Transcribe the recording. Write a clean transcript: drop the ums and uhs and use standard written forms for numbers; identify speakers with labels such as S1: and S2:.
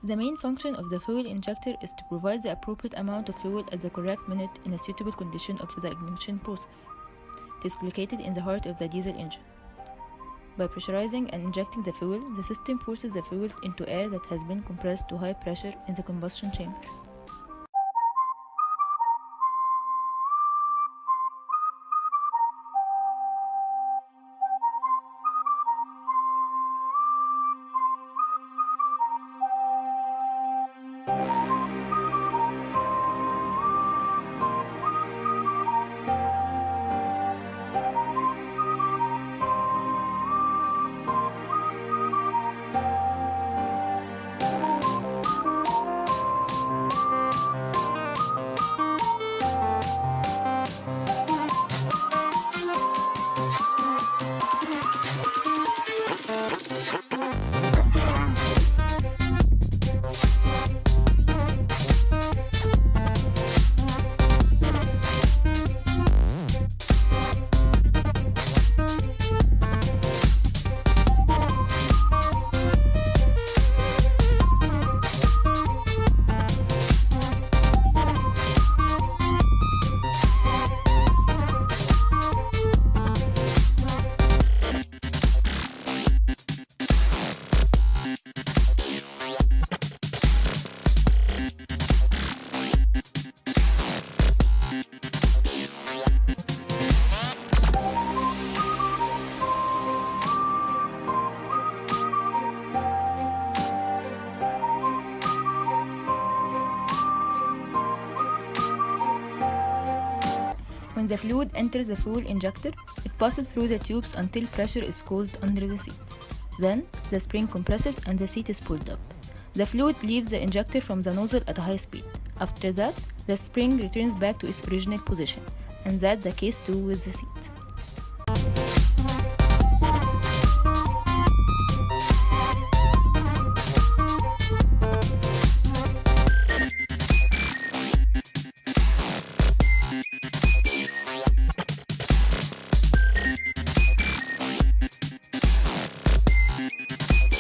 S1: The main function of the fuel injector is to provide the appropriate amount of fuel at the correct minute in a suitable condition of the ignition process. It is located in the heart of the diesel engine. By pressurizing and injecting the fuel, the system forces the fuel into air that has been compressed to high pressure in the combustion chamber. When the fluid enters the fuel injector, it passes through the tubes until pressure is caused under the seat. Then, the spring compresses and the seat is pulled up. The fluid leaves the injector from the nozzle at a high speed. After that, the spring returns back to its original position, and that's the case too with the seat.